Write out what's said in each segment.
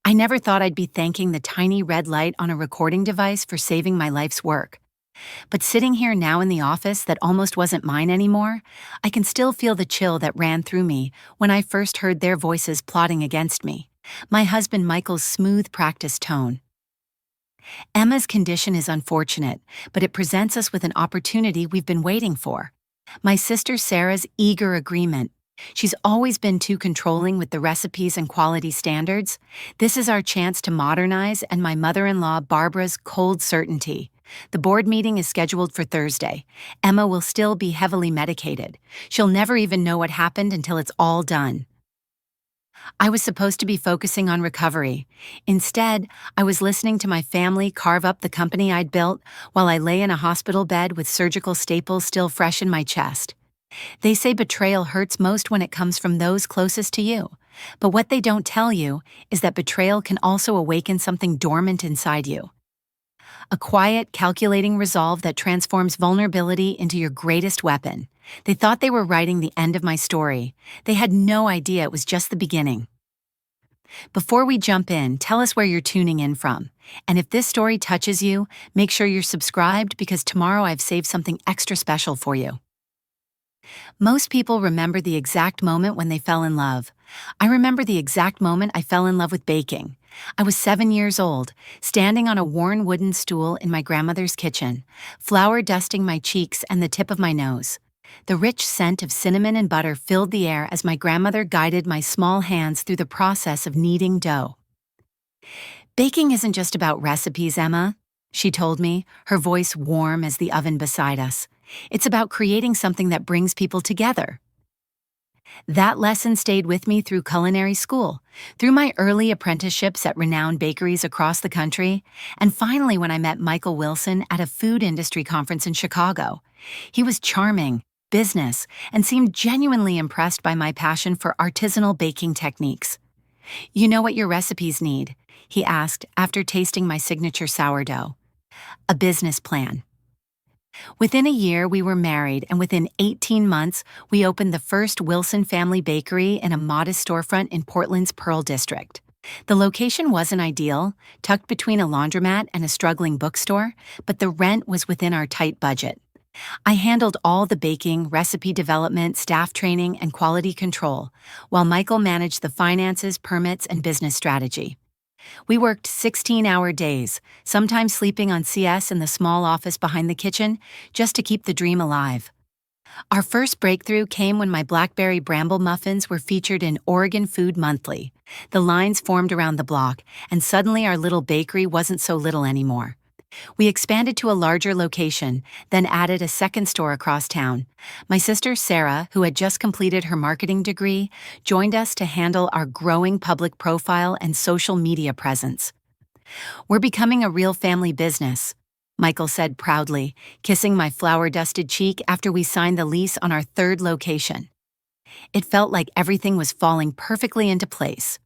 I never thought I'd be thanking the tiny red light on a recording device for saving my life's work. But sitting here now in the office that almost wasn't mine anymore, I can still feel the chill that ran through me when I first heard their voices plotting against me. My husband Michael's smooth practice tone. Emma's condition is unfortunate, but it presents us with an opportunity we've been waiting for. My sister Sarah's eager agreement. She's always been too controlling with the recipes and quality standards. This is our chance to modernize, and my mother-in-law Barbara's cold certainty. The board meeting is scheduled for Thursday. Emma will still be heavily medicated. She'll never even know what happened until it's all done. I was supposed to be focusing on recovery. Instead, I was listening to my family carve up the company I'd built while I lay in a hospital bed with surgical staples still fresh in my chest. They say betrayal hurts most when it comes from those closest to you. But what they don't tell you is that betrayal can also awaken something dormant inside you. A quiet, calculating resolve that transforms vulnerability into your greatest weapon. They thought they were writing the end of my story. They had no idea it was just the beginning. Before we jump in, tell us where you're tuning in from. And if this story touches you, make sure you're subscribed because tomorrow I've saved something extra special for you. Most people remember the exact moment when they fell in love. I remember the exact moment I fell in love with baking. I was 7 years old, standing on a worn wooden stool in my grandmother's kitchen, flour dusting my cheeks and the tip of my nose. The rich scent of cinnamon and butter filled the air as my grandmother guided my small hands through the process of kneading dough. "Baking isn't just about recipes, Emma," she told me, her voice warm as the oven beside us. "It's about creating something that brings people together." That lesson stayed with me through culinary school, through my early apprenticeships at renowned bakeries across the country, and finally when I met Michael Wilson at a food industry conference in Chicago. He was charming, business, and seemed genuinely impressed by my passion for artisanal baking techniques. "You know what your recipes need?" he asked after tasting my signature sourdough. "A business plan." Within a year, we were married, and within 18 months, we opened the first Wilson family bakery in a modest storefront in Portland's Pearl District. The location wasn't ideal, tucked between a laundromat and a struggling bookstore, but the rent was within our tight budget. I handled all the baking, recipe development, staff training, and quality control, while Michael managed the finances, permits, and business strategy. We worked 16-hour days, sometimes sleeping on CS in the small office behind the kitchen, just to keep the dream alive. Our first breakthrough came when my blackberry bramble muffins were featured in Oregon Food Monthly. The lines formed around the block, and suddenly our little bakery wasn't so little anymore. We expanded to a larger location, then added a second store across town. My sister Sarah, who had just completed her marketing degree, joined us to handle our growing public profile and social media presence. "We're becoming a real family business," Michael said proudly, kissing my flour-dusted cheek after we signed the lease on our third location. It felt like everything was falling perfectly into place.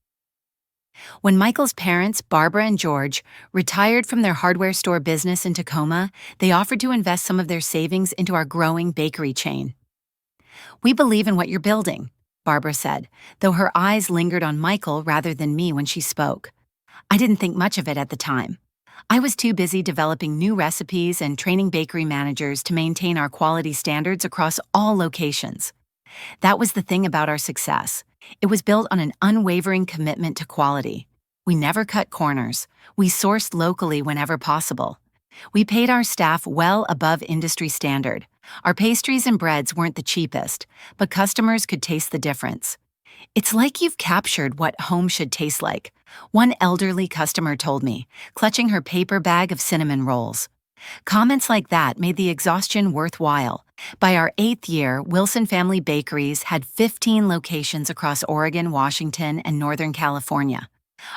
When Michael's parents, Barbara and George, retired from their hardware store business in Tacoma, they offered to invest some of their savings into our growing bakery chain. "We believe in what you're building," Barbara said, though her eyes lingered on Michael rather than me when she spoke. I didn't think much of it at the time. I was too busy developing new recipes and training bakery managers to maintain our quality standards across all locations. That was the thing about our success. It was built on an unwavering commitment to quality. We never cut corners. We sourced locally whenever possible. We paid our staff well above industry standard. Our pastries and breads weren't the cheapest, but customers could taste the difference. "It's like you've captured what home should taste like," one elderly customer told me, clutching her paper bag of cinnamon rolls. Comments like that made the exhaustion worthwhile. By our 8th year, Wilson Family Bakeries had 15 locations across Oregon, Washington, and Northern California.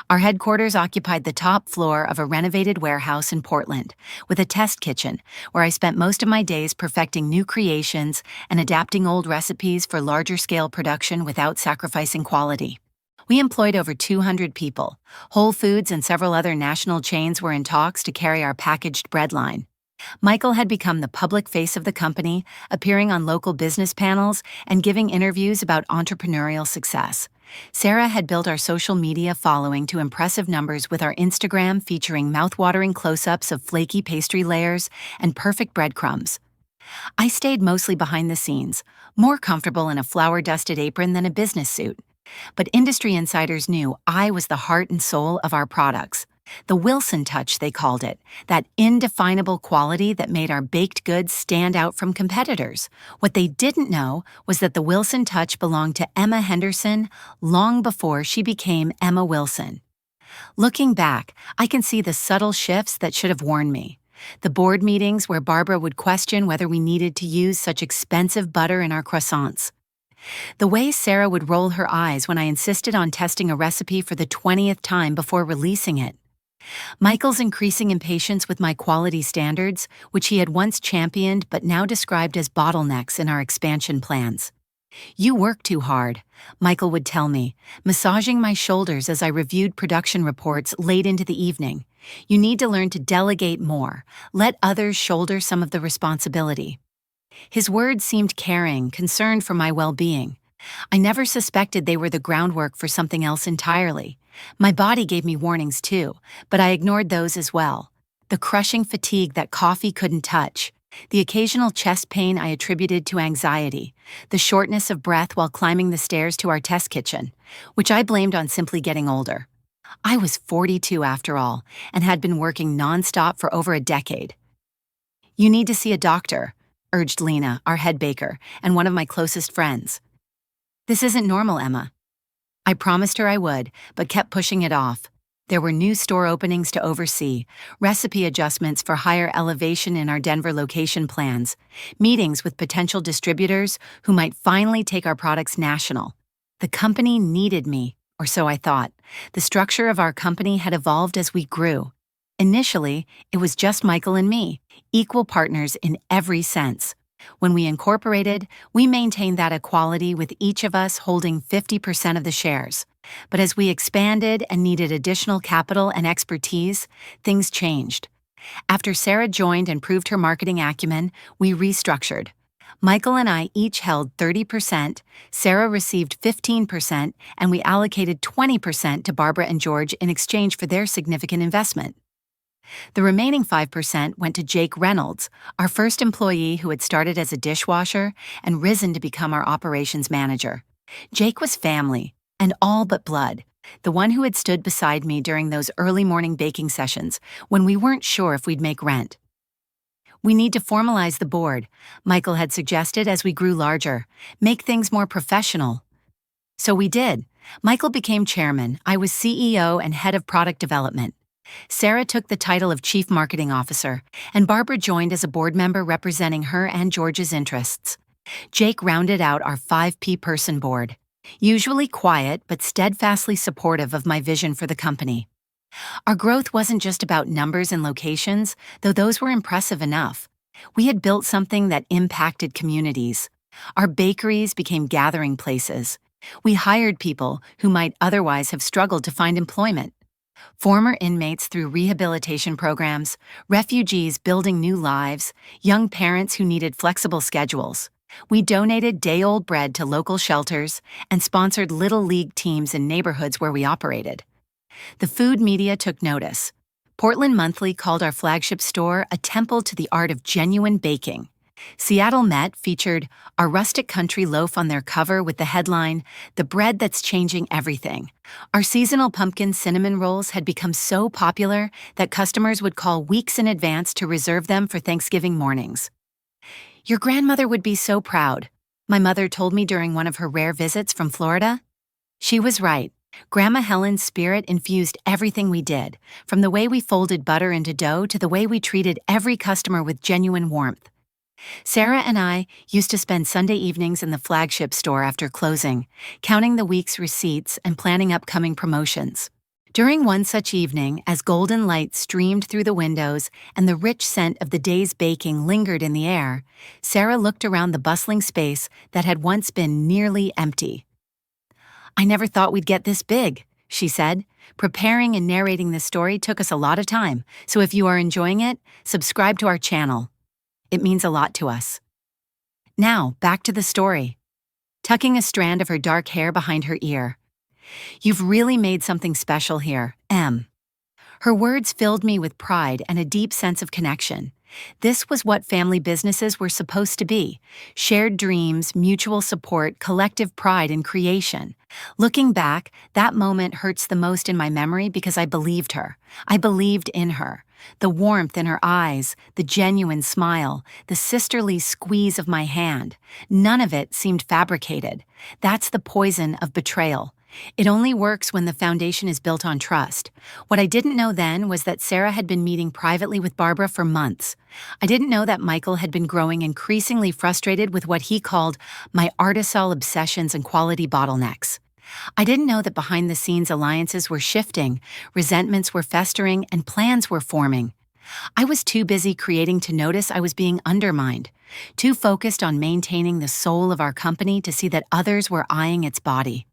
Our headquarters occupied the top floor of a renovated warehouse in Portland, with a test kitchen, where I spent most of my days perfecting new creations and adapting old recipes for larger-scale production without sacrificing quality. We employed over 200 people. Whole Foods and several other national chains were in talks to carry our packaged bread line. Michael had become the public face of the company, appearing on local business panels and giving interviews about entrepreneurial success. Sarah had built our social media following to impressive numbers with our Instagram featuring mouth-watering close-ups of flaky pastry layers and perfect breadcrumbs. I stayed mostly behind the scenes, more comfortable in a flour-dusted apron than a business suit. But industry insiders knew I was the heart and soul of our products. The Wilson touch, they called it, that indefinable quality that made our baked goods stand out from competitors. What they didn't know was that the Wilson touch belonged to Emma Henderson long before she became Emma Wilson. Looking back, I can see the subtle shifts that should have warned me. The board meetings where Barbara would question whether we needed to use such expensive butter in our croissants. The way Sarah would roll her eyes when I insisted on testing a recipe for the 20th time before releasing it. Michael's increasing impatience with my quality standards, which he had once championed but now described as bottlenecks in our expansion plans. "You work too hard," Michael would tell me, massaging my shoulders as I reviewed production reports late into the evening. "You need to learn to delegate more. Let others shoulder some of the responsibility." His words seemed caring, concerned for my well-being. I never suspected they were the groundwork for something else entirely. My body gave me warnings too, but I ignored those as well. The crushing fatigue that coffee couldn't touch, the occasional chest pain I attributed to anxiety, the shortness of breath while climbing the stairs to our test kitchen, which I blamed on simply getting older. I was 42 after all, and had been working nonstop for over a decade. "You need to see a doctor," urged Lena, our head baker, and one of my closest friends. "This isn't normal, Emma." I promised her I would, but kept pushing it off. There were new store openings to oversee, recipe adjustments for higher elevation in our Denver location plans, meetings with potential distributors who might finally take our products national. The company needed me, or so I thought. The structure of our company had evolved as we grew. Initially, it was just Michael and me, equal partners in every sense. When we incorporated, we maintained that equality with each of us holding 50% of the shares. But as we expanded and needed additional capital and expertise, things changed. After Sarah joined and proved her marketing acumen, we restructured. Michael and I each held 30%, Sarah received 15%, and we allocated 20% to Barbara and George in exchange for their significant investment. The remaining 5% went to Jake Reynolds, our first employee who had started as a dishwasher and risen to become our operations manager. Jake was family, and all but blood, the one who had stood beside me during those early morning baking sessions when we weren't sure if we'd make rent. "We need to formalize the board," Michael had suggested as we grew larger, "make things more professional." So we did. Michael became chairman, I was CEO and head of product development. Sarah took the title of Chief Marketing Officer, and Barbara joined as a board member representing her and George's interests. Jake rounded out our 5-person board, usually quiet but steadfastly supportive of my vision for the company. Our growth wasn't just about numbers and locations, though those were impressive enough. We had built something that impacted communities. Our bakeries became gathering places. We hired people who might otherwise have struggled to find employment. Former inmates through rehabilitation programs, refugees building new lives, young parents who needed flexible schedules. We donated day-old bread to local shelters and sponsored Little League teams in neighborhoods where we operated. The food media took notice. Portland Monthly called our flagship store a temple to the art of genuine baking. Seattle Met featured our rustic country loaf on their cover with the headline, "The Bread That's Changing Everything." Our seasonal pumpkin cinnamon rolls had become so popular that customers would call weeks in advance to reserve them for Thanksgiving mornings. "Your grandmother would be so proud," my mother told me during one of her rare visits from Florida. She was right. Grandma Helen's spirit infused everything we did, from the way we folded butter into dough to the way we treated every customer with genuine warmth. Sarah and I used to spend Sunday evenings in the flagship store after closing, counting the week's receipts and planning upcoming promotions. During one such evening, as golden light streamed through the windows and the rich scent of the day's baking lingered in the air, Sarah looked around the bustling space that had once been nearly empty. "I never thought we'd get this big," she said. Preparing and narrating this story took us a lot of time, so if you are enjoying it, subscribe to our channel. It means a lot to us. Now, back to the story. Tucking a strand of her dark hair behind her ear. You've really made something special here, Em. Her words filled me with pride and a deep sense of connection. This was what family businesses were supposed to be: shared dreams, mutual support, collective pride in creation. Looking back, that moment hurts the most in my memory because I believed her. I believed in her. The warmth in her eyes, the genuine smile, the sisterly squeeze of my hand. None of it seemed fabricated. That's the poison of betrayal. It only works when the foundation is built on trust. What I didn't know then was that Sarah had been meeting privately with Barbara for months. I didn't know that Michael had been growing increasingly frustrated with what he called my artisol obsessions and quality bottlenecks. I didn't know that behind-the-scenes alliances were shifting, resentments were festering, and plans were forming. I was too busy creating to notice I was being undermined, too focused on maintaining the soul of our company to see that others were eyeing its body.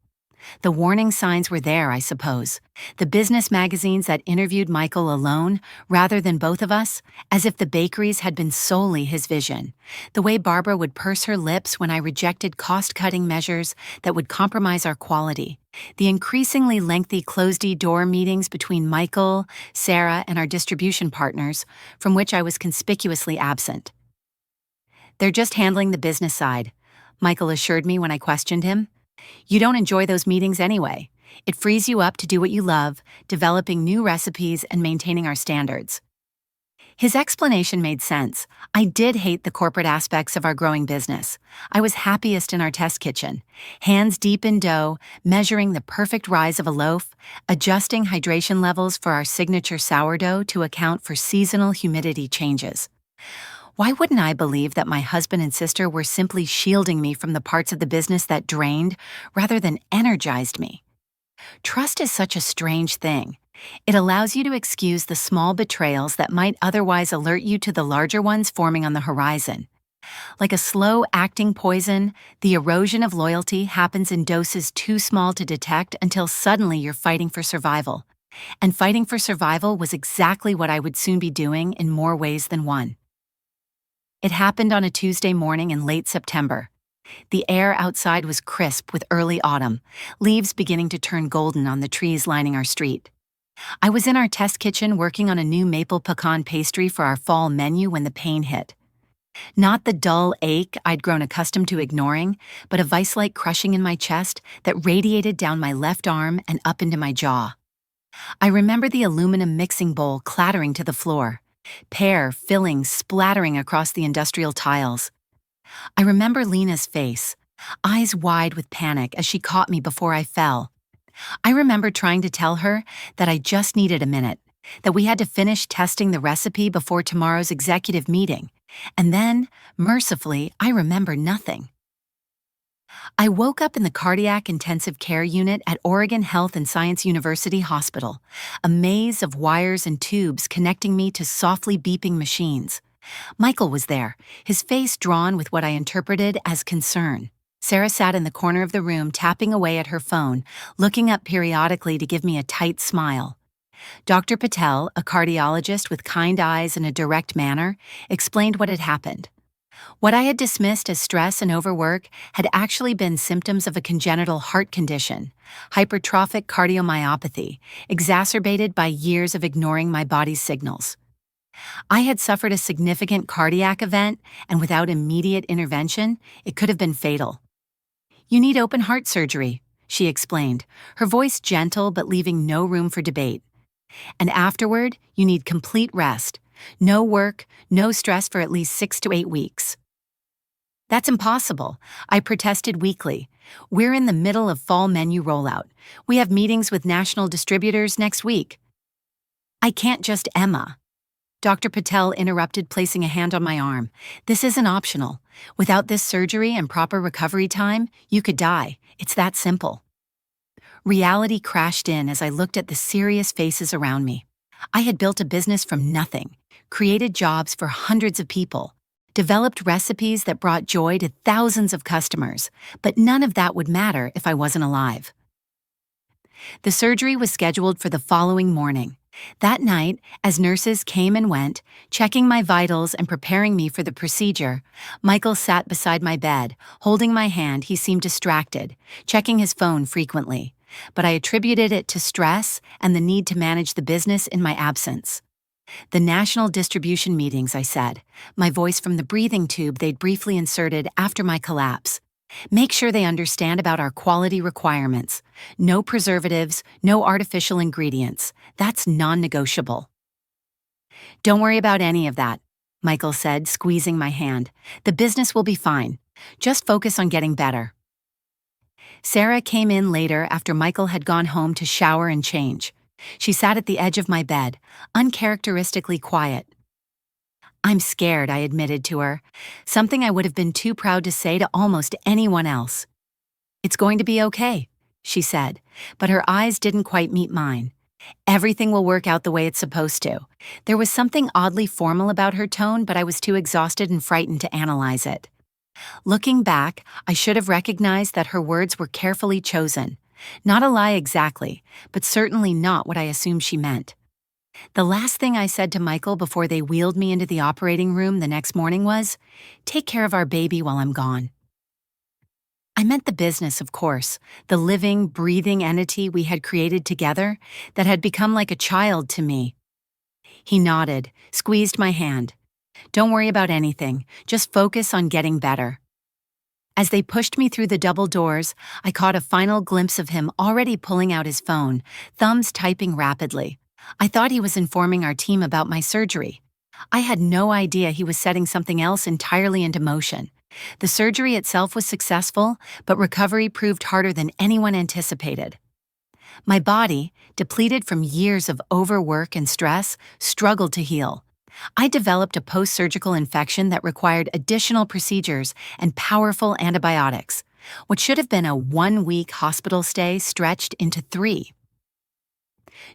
The warning signs were there, I suppose. The business magazines that interviewed Michael alone, rather than both of us, as if the bakeries had been solely his vision. The way Barbara would purse her lips when I rejected cost-cutting measures that would compromise our quality. The increasingly lengthy closed-door meetings between Michael, Sarah, and our distribution partners, from which I was conspicuously absent. They're just handling the business side, Michael assured me when I questioned him. You don't enjoy those meetings anyway. It frees you up to do what you love, developing new recipes and maintaining our standards. His explanation made sense. I did hate the corporate aspects of our growing business. I was happiest in our test kitchen, hands deep in dough, measuring the perfect rise of a loaf, adjusting hydration levels for our signature sourdough to account for seasonal humidity changes. Why wouldn't I believe that my husband and sister were simply shielding me from the parts of the business that drained, rather than energized me? Trust is such a strange thing. It allows you to excuse the small betrayals that might otherwise alert you to the larger ones forming on the horizon. Like a slow-acting poison, the erosion of loyalty happens in doses too small to detect until suddenly you're fighting for survival. And fighting for survival was exactly what I would soon be doing in more ways than one. It happened on a Tuesday morning in late September. The air outside was crisp with early autumn, leaves beginning to turn golden on the trees lining our street. I was in our test kitchen working on a new maple pecan pastry for our fall menu when the pain hit. Not the dull ache I'd grown accustomed to ignoring, but a vice-like crushing in my chest that radiated down my left arm and up into my jaw. I remember the aluminum mixing bowl clattering to the floor, pear filling splattering across the industrial tiles. I remember Lena's face, eyes wide with panic as she caught me before I fell. I remember trying to tell her that I just needed a minute, that we had to finish testing the recipe before tomorrow's executive meeting. And then, mercifully, I remember nothing. I woke up in the cardiac intensive care unit at Oregon Health and Science University Hospital, a maze of wires and tubes connecting me to softly beeping machines. Michael was there, his face drawn with what I interpreted as concern. Sarah sat in the corner of the room tapping away at her phone, looking up periodically to give me a tight smile. Dr. Patel, a cardiologist with kind eyes and a direct manner, explained what had happened. What I had dismissed as stress and overwork had actually been symptoms of a congenital heart condition, hypertrophic cardiomyopathy, exacerbated by years of ignoring my body's signals. I had suffered a significant cardiac event, and without immediate intervention, it could have been fatal. You need open heart surgery, she explained, her voice gentle but leaving no room for debate. And afterward, you need complete rest. No work, no stress for at least 6 to 8 weeks. That's impossible, I protested weakly. We're in the middle of fall menu rollout. We have meetings with national distributors next week. I can't just Emma. Dr. Patel interrupted, placing a hand on my arm. This isn't optional. Without this surgery and proper recovery time, you could die. It's that simple. Reality crashed in as I looked at the serious faces around me. I had built a business from nothing, created jobs for hundreds of people, developed recipes that brought joy to thousands of customers, but none of that would matter if I wasn't alive. The surgery was scheduled for the following morning. That night, as nurses came and went, checking my vitals and preparing me for the procedure, Michael sat beside my bed. Holding my hand, he seemed distracted, checking his phone frequently. But I attributed it to stress and the need to manage the business in my absence. The national distribution meetings, I said, my voice from the breathing tube they'd briefly inserted after my collapse. Make sure they understand about our quality requirements. No preservatives, no artificial ingredients. That's non-negotiable. Don't worry about any of that, Michael said, squeezing my hand. The business will be fine. Just focus on getting better. Sarah came in later after Michael had gone home to shower and change. She sat at the edge of my bed, uncharacteristically quiet. I'm scared, I admitted to her, something I would have been too proud to say to almost anyone else. It's going to be okay, she said, but her eyes didn't quite meet mine. Everything will work out the way it's supposed to. There was something oddly formal about her tone, but I was too exhausted and frightened to analyze it. Looking back, I should have recognized that her words were carefully chosen. Not a lie exactly, but certainly not what I assumed she meant. The last thing I said to Michael before they wheeled me into the operating room the next morning was, "Take care of our baby while I'm gone." I meant the business, of course, the living, breathing entity we had created together that had become like a child to me. He nodded, squeezed my hand. Don't worry about anything, just focus on getting better. As they pushed me through the double doors, I caught a final glimpse of him already pulling out his phone, thumbs typing rapidly. I thought he was informing our team about my surgery. I had no idea he was setting something else entirely into motion. The surgery itself was successful, but recovery proved harder than anyone anticipated. My body, depleted from years of overwork and stress, struggled to heal. I developed a post-surgical infection that required additional procedures and powerful antibiotics. What should have been a 1-week hospital stay stretched into 3.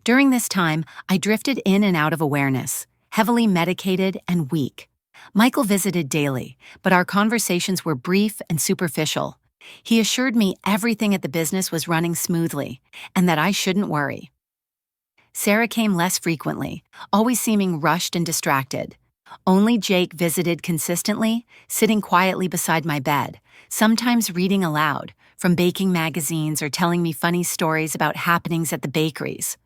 During this time, I drifted in and out of awareness, heavily medicated and weak. Michael visited daily, but our conversations were brief and superficial. He assured me everything at the business was running smoothly, and that I shouldn't worry. Sarah came less frequently, always seeming rushed and distracted. Only Jake visited consistently, sitting quietly beside my bed, sometimes reading aloud, from baking magazines or telling me funny stories about happenings at the bakeries.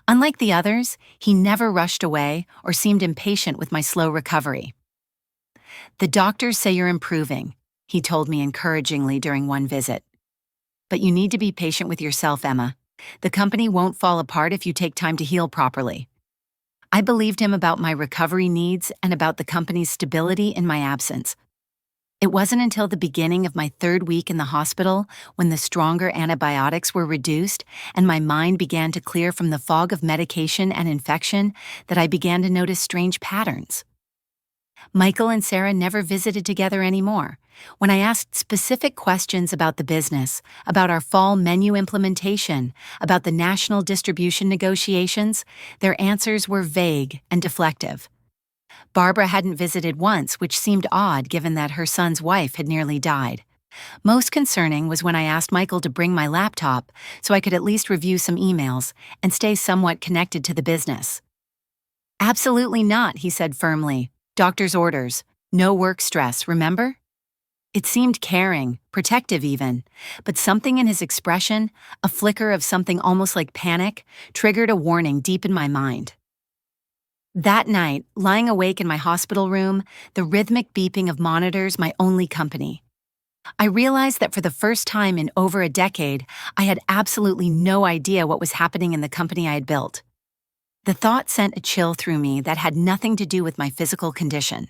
Unlike the others, he never rushed away or seemed impatient with my slow recovery. "The doctors say you're improving," he told me encouragingly during one visit. "But you need to be patient with yourself, Emma. The company won't fall apart if you take time to heal properly." I believed him about my recovery needs and about the company's stability in my absence. It wasn't until the beginning of my 3rd week in the hospital, when the stronger antibiotics were reduced and my mind began to clear from the fog of medication and infection, that I began to notice strange patterns. Michael and Sarah never visited together anymore. When I asked specific questions about the business, about our fall menu implementation, about the national distribution negotiations, their answers were vague and deflective. Barbara hadn't visited once, which seemed odd given that her son's wife had nearly died. Most concerning was when I asked Michael to bring my laptop so I could at least review some emails and stay somewhat connected to the business. "Absolutely not," he said firmly. "Doctor's orders. No work stress, remember?" It seemed caring, protective even, but something in his expression, a flicker of something almost like panic, triggered a warning deep in my mind. That night, lying awake in my hospital room, the rhythmic beeping of monitors my only company. I realized that for the first time in over a decade, I had absolutely no idea what was happening in the company I had built. The thought sent a chill through me that had nothing to do with my physical condition.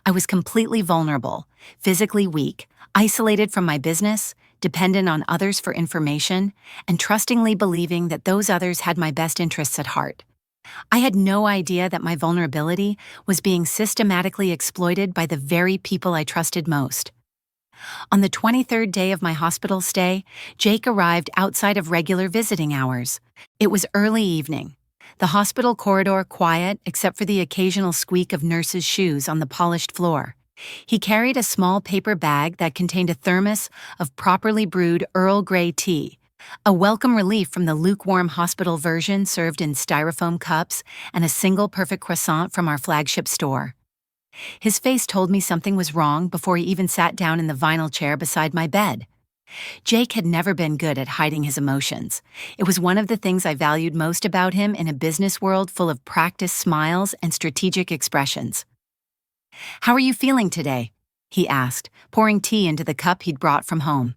I was completely vulnerable, physically weak, isolated from my business, dependent on others for information, and trustingly believing that those others had my best interests at heart. I had no idea that my vulnerability was being systematically exploited by the very people I trusted most. On the 23rd day of my hospital stay, Jake arrived outside of regular visiting hours. It was early evening. The hospital corridor quiet except for the occasional squeak of nurses' shoes on the polished floor. He carried a small paper bag that contained a thermos of properly brewed Earl Grey tea, A welcome relief from the lukewarm hospital version served in styrofoam cups and a single perfect croissant from our flagship store. His face told me something was wrong before he even sat down in the vinyl chair beside my bed. Jake had never been good at hiding his emotions. It was one of the things I valued most about him in a business world full of practiced smiles and strategic expressions. "How are you feeling today?" he asked, pouring tea into the cup he'd brought from home.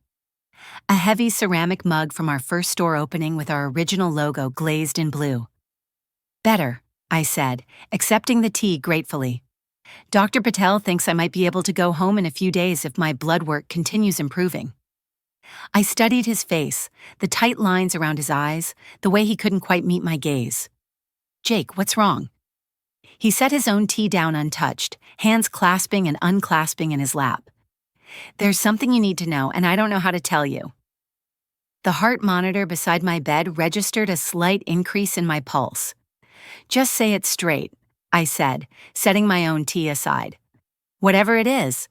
A heavy ceramic mug from our first store opening with our original logo glazed in blue. "Better," I said, accepting the tea gratefully. "Dr. Patel thinks I might be able to go home in a few days if my blood work continues improving." I studied his face, the tight lines around his eyes, the way he couldn't quite meet my gaze. "Jake, what's wrong?" He set his own tea down untouched, hands clasping and unclasping in his lap. "There's something you need to know, and I don't know how to tell you." The heart monitor beside my bed registered a slight increase in my pulse. "Just say it straight," I said, setting my own tea aside. "Whatever it is."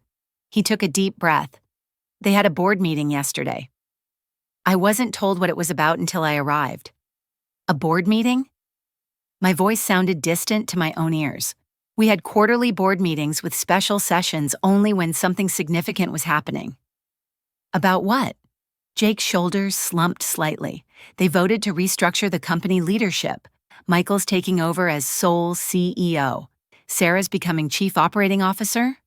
He took a deep breath. "They had a board meeting yesterday." I wasn't told what it was about until I arrived. "A board meeting?" My voice sounded distant to my own ears. We had quarterly board meetings with special sessions only when something significant was happening. "About what?" Jake's shoulders slumped slightly. "They voted to restructure the company leadership. Michael's taking over as sole CEO. Sarah's becoming Chief Operating Officer."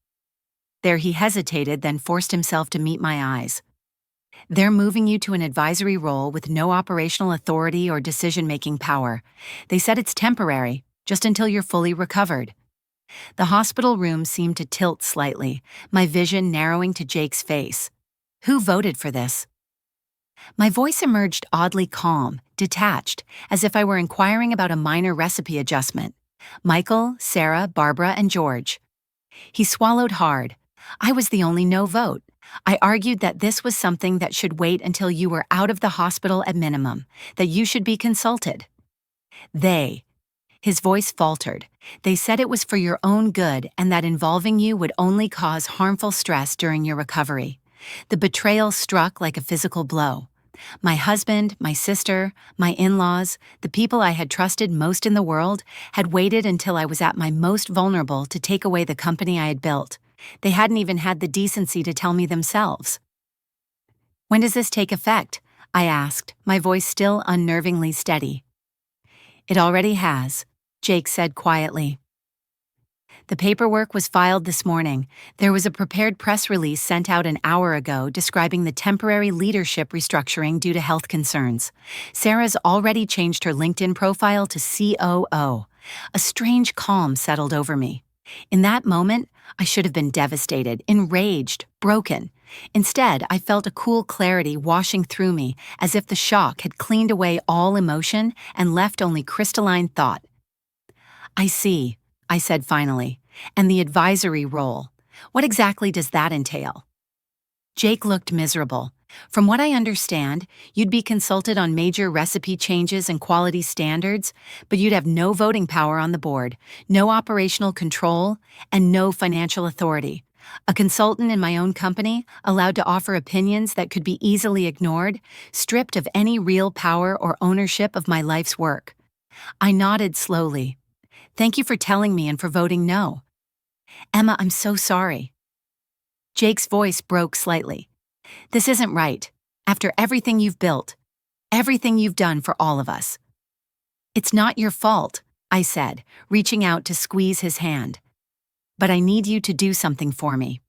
There he hesitated, then forced himself to meet my eyes. "They're moving you to an advisory role with no operational authority or decision-making power. They said it's temporary, just until you're fully recovered." The hospital room seemed to tilt slightly, my vision narrowing to Jake's face. "Who voted for this?" My voice emerged oddly calm, detached, as if I were inquiring about a minor recipe adjustment. "Michael, Sarah, Barbara, and George." He swallowed hard. "I was the only no vote. I argued that this was something that should wait until you were out of the hospital at minimum, that you should be consulted." "They." His voice faltered. "They said it was for your own good and that involving you would only cause harmful stress during your recovery." The betrayal struck like a physical blow. My husband, my sister, my in-laws, the people I had trusted most in the world, had waited until I was at my most vulnerable to take away the company I had built. They hadn't even had the decency to tell me themselves. "When does this take effect?" I asked, my voice still unnervingly steady. "It already has," Jake said quietly. "The paperwork was filed this morning. There was a prepared press release sent out an hour ago describing the temporary leadership restructuring due to health concerns. Sarah's already changed her LinkedIn profile to COO. A strange calm settled over me. In that moment, I should have been devastated, enraged, broken. Instead, I felt a cool clarity washing through me, as if the shock had cleaned away all emotion and left only crystalline thought. "I see," I said finally. "And the advisory role. What exactly does that entail?" Jake looked miserable. "From what I understand, you'd be consulted on major recipe changes and quality standards, but you'd have no voting power on the board, no operational control, and no financial authority. A consultant in my own company, allowed to offer opinions that could be easily ignored, stripped of any real power or ownership of my life's work." I nodded slowly. "Thank you for telling me and for voting no." "Emma, I'm so sorry." Jake's voice broke slightly. "This isn't right. After everything you've built, everything you've done for all of us." "It's not your fault," I said, reaching out to squeeze his hand. "But I need you to do something for me."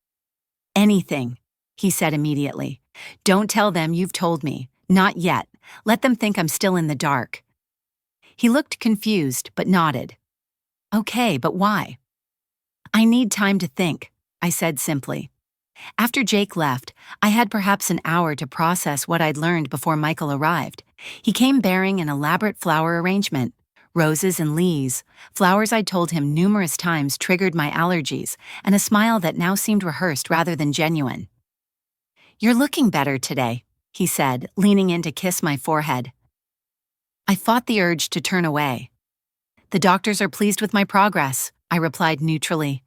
"Anything," he said immediately. "Don't tell them you've told me. Not yet. Let them think I'm still in the dark." He looked confused, but nodded. "Okay, but why?" "I need time to think," I said simply. After Jake left, I had perhaps an hour to process what I'd learned before Michael arrived. He came bearing an elaborate flower arrangement. Roses and leaves, flowers I'd told him numerous times triggered my allergies, and a smile that now seemed rehearsed rather than genuine. "You're looking better today," he said, leaning in to kiss my forehead. I fought the urge to turn away. "The doctors are pleased with my progress," I replied neutrally.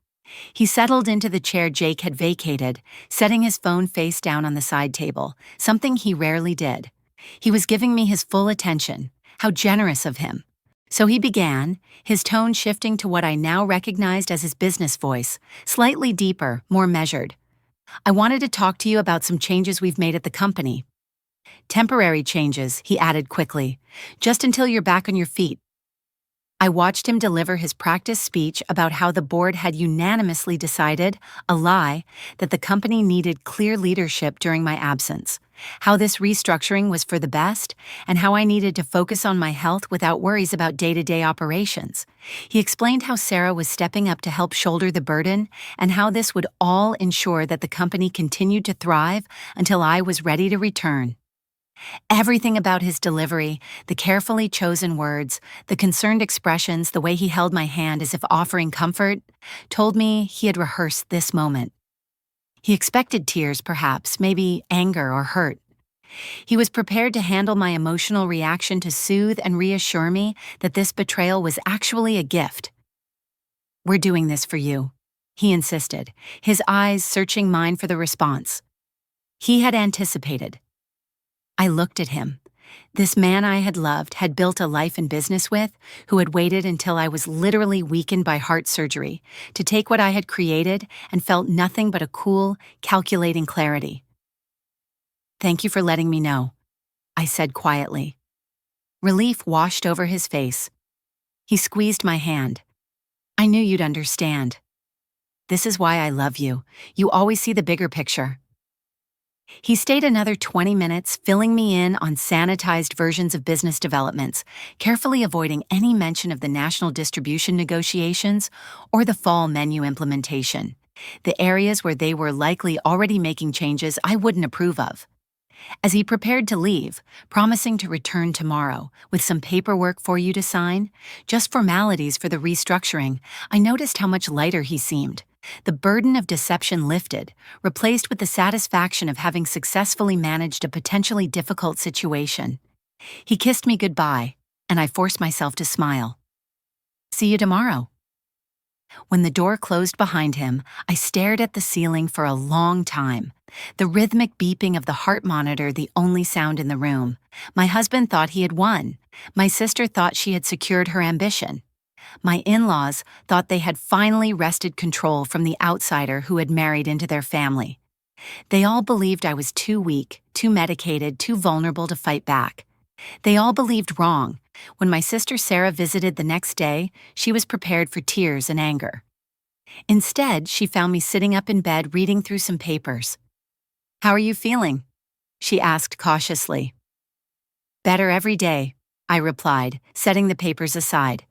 He settled into the chair Jake had vacated, setting his phone face down on the side table, something he rarely did. He was giving me his full attention. How generous of him. So he began, his tone shifting to what I now recognized as his business voice, slightly deeper, more measured. I wanted to talk to you about some changes we've made at the company. Temporary changes, he added quickly, just until you're back on your feet. I watched him deliver his practice speech about how the board had unanimously decided, a lie, that the company needed clear leadership during my absence, how this restructuring was for the best, and how I needed to focus on my health without worries about day-to-day operations. He explained how Sarah was stepping up to help shoulder the burden, and how this would all ensure that the company continued to thrive until I was ready to return. Everything about his delivery, the carefully chosen words, the concerned expressions, the way he held my hand as if offering comfort, told me he had rehearsed this moment. He expected tears, perhaps, maybe anger or hurt. He was prepared to handle my emotional reaction to soothe and reassure me that this betrayal was actually a gift. "We're doing this for you," he insisted, his eyes searching mine for the response. He had anticipated. I looked at him. This man I had loved, had built a life and business with, who had waited until I was literally weakened by heart surgery to take what I had created and felt nothing but a cool, calculating clarity. "Thank you for letting me know," I said quietly. Relief washed over his face. He squeezed my hand. "I knew you'd understand. This is why I love you. You always see the bigger picture." He stayed another 20 minutes, filling me in on sanitized versions of business developments, carefully avoiding any mention of the national distribution negotiations or the fall menu implementation, the areas where they were likely already making changes I wouldn't approve of. As he prepared to leave, promising to return tomorrow with some paperwork for you to sign, just formalities for the restructuring, I noticed how much lighter he seemed. The burden of deception lifted, replaced with the satisfaction of having successfully managed a potentially difficult situation. He kissed me goodbye, and I forced myself to smile. "See you tomorrow." When the door closed behind him, I stared at the ceiling for a long time. The rhythmic beeping of the heart monitor the only sound in the room. My husband thought he had won. My sister thought she had secured her ambition. My in-laws thought they had finally wrested control from the outsider who had married into their family. They all believed I was too weak, too medicated, too vulnerable to fight back. They all believed wrong. When my sister Sarah visited the next day, she was prepared for tears and anger. Instead, she found me sitting up in bed reading through some papers. "How are you feeling?" she asked cautiously. "Better every day," I replied, setting the papers aside.